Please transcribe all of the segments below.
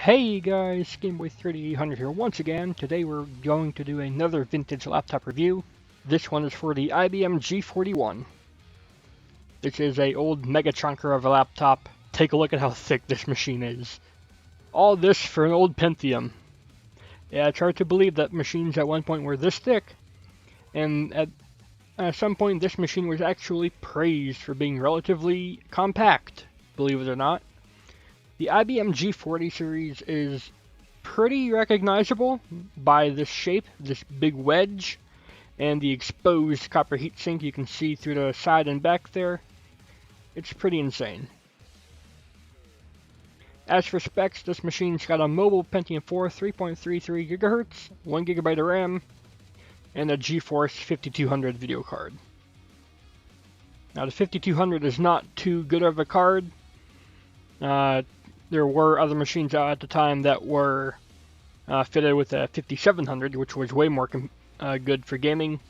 Hey guys, Gameboy3800 here once again. Today we're going to do another vintage laptop review. This one is for the IBM G41. This is a old mega chunker of a laptop. Take a look at how thick this machine is. All this for an old Pentium. Yeah, it's hard to believe that machines at one point were this thick. And at some point this machine was actually praised for being relatively compact, believe it or not. The IBM G40 series is pretty recognizable by this shape, this big wedge, and the exposed copper heatsink you can see through the side and back there. It's pretty insane. As for specs, this machine's got a mobile Pentium 4 3.33 GHz, 1 GB of RAM, and a GeForce 5200 video card. Now the 5200 is not too good of a card. There were other machines out at the time that were fitted with a 5700, which was way more good for gaming.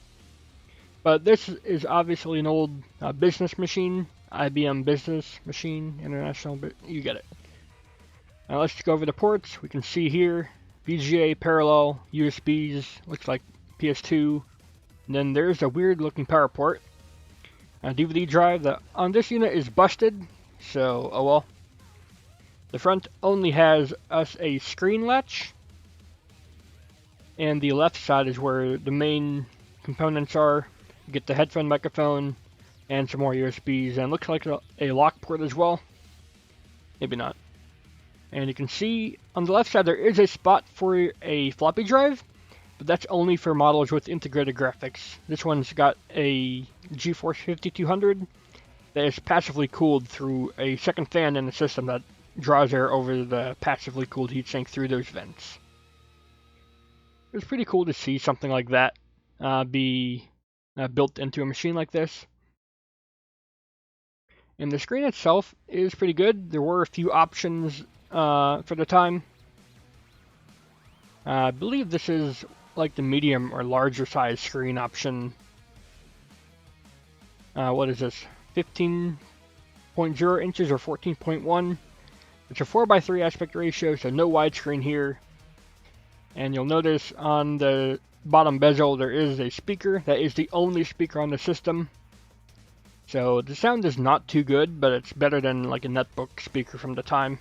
But this is obviously an old business machine, IBM Business Machine, International, you get it. Now let's go over the ports. We can see here, VGA, parallel, USBs, looks like PS2. And then there's a weird looking power port. A DVD drive that on this unit is busted, so oh well. The front only has a screen latch, and the left side is where the main components are. You get the headphone microphone and some more USBs, and looks like a lock port as well. Maybe not. And you can see on the left side there is a spot for a floppy drive, but that's only for models with integrated graphics. This one's got a GeForce 5200 that is passively cooled through a second fan in the system that draws air over the passively cooled heatsink through those vents. It was pretty cool to see something like that be built into a machine like this. And the screen itself is pretty good. There were a few options for the time. I believe this is like the medium or larger size screen option. What is this? 15.0 inches or 14.1. It's a 4:3 aspect ratio, so no widescreen here. And you'll notice on the bottom bezel there is a speaker. That is the only speaker on the system. So the sound is not too good, but it's better than like a netbook speaker from the time.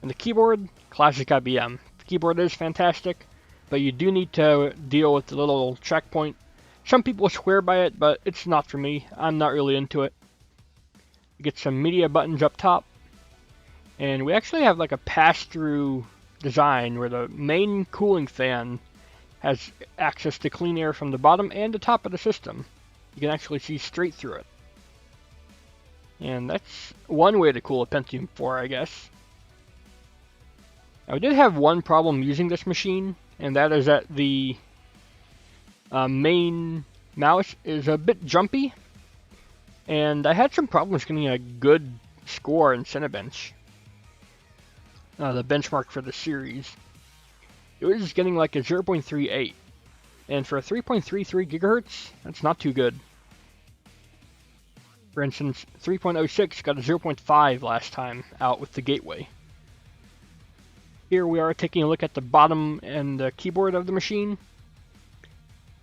And the keyboard, classic IBM. The keyboard is fantastic, but you do need to deal with the little track point. Some people swear by it, but it's not for me. I'm not really into it. You get some media buttons up top. And we actually have like a pass-through design where the main cooling fan has access to clean air from the bottom and the top of the system. You can actually see straight through it. And that's one way to cool a Pentium 4, I guess. I did have one problem using this machine, and that is that the main mouse is a bit jumpy. And I had some problems getting a good score in Cinebench. The benchmark for the series. It was getting like a 0.38, and for a 3.33 gigahertz, that's not too good. For instance, 3.06 got a 0.5 last time out with the gateway. Here we are taking a look at the bottom and the keyboard of the machine.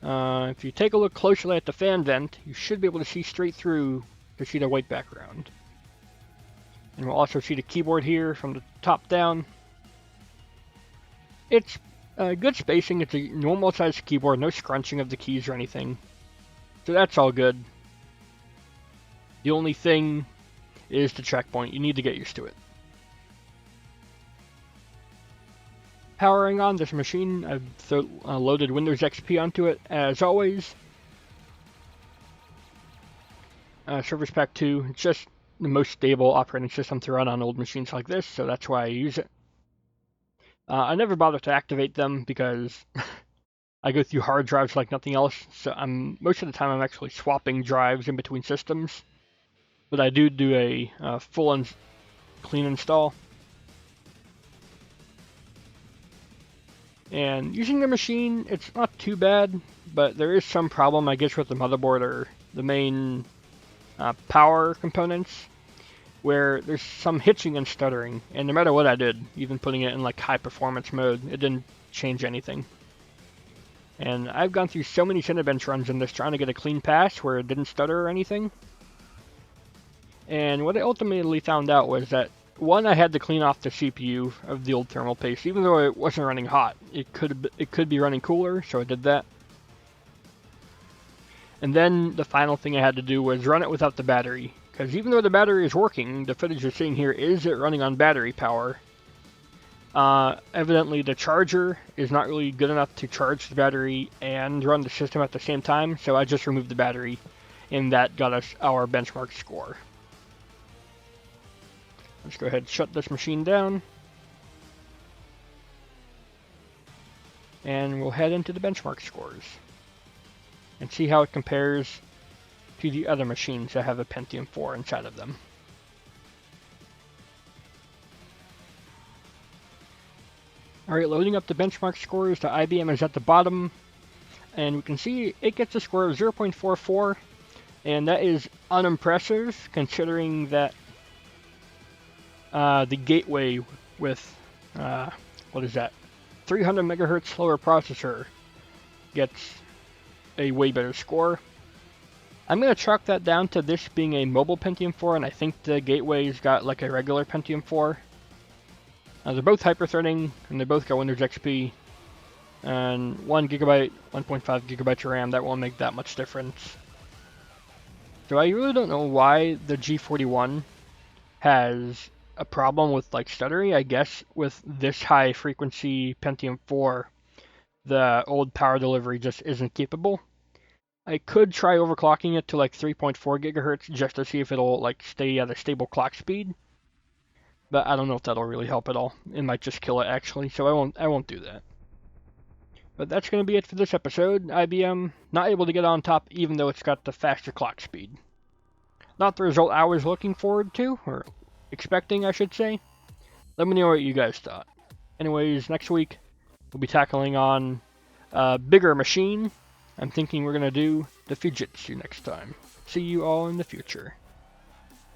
If you take a look closely at the fan vent, you should be able to see straight through to see the white background. And we'll also see the keyboard here from the top down. It's good spacing. It's a normal sized keyboard, no scrunching of the keys or anything. So that's all good. The only thing is the track point. You need to get used to it. Powering on this machine, I've loaded Windows XP onto it as always. Service Pack 2, it's just the most stable operating system to run on old machines like this, so that's why I use it. I never bother to activate them because I go through hard drives like nothing else, so most of the time I'm actually swapping drives in between systems. But I do a full and clean install. And using the machine, it's not too bad, but there is some problem, I guess, with the motherboard or the main power components. where there's some hitching and stuttering, and no matter what I did, even putting it in like high performance mode, it didn't change anything. And I've gone through so many Cinebench runs in this trying to get a clean pass where it didn't stutter or anything. And what I ultimately found out was that, one, I had to clean off the CPU of the old thermal paste, even though it wasn't running hot. It could be running cooler, so I did that. And then the final thing I had to do was run it without the battery, because even though the battery is working, the footage you're seeing here is it running on battery power. Evidently the charger is not really good enough to charge the battery and run the system at the same time, so I just removed the battery, and that got us our benchmark score. Let's go ahead and shut this machine down. And we'll head into the benchmark scores and see how it compares to the other machines that have a Pentium 4 inside of them. Alright, loading up the benchmark scores, the IBM is at the bottom, and we can see it gets a score of 0.44, and that is unimpressive considering that the gateway with, what is that, 300 megahertz slower processor gets a way better score. I'm going to chalk that down to this being a mobile Pentium 4, and I think the gateway's got like a regular Pentium 4. They're both hyper-threading, and they both got Windows XP, and 1 GB, 1.5 gigabytes of RAM, that won't make that much difference. So I really don't know why the G41 has a problem with like stuttering. I guess with this high frequency Pentium 4, the old power delivery just isn't capable. I could try overclocking it to like 3.4 gigahertz just to see if it'll like stay at a stable clock speed. But I don't know if that'll really help at all. It might just kill it actually, so I won't do that. But that's going to be it for this episode. IBM not able to get on top even though it's got the faster clock speed. Not the result I was looking forward to, or expecting I should say. Let me know what you guys thought. Anyways, next week we'll be tackling on a bigger machine. I'm thinking we're going to do the Fujitsu next time. See you all in the future.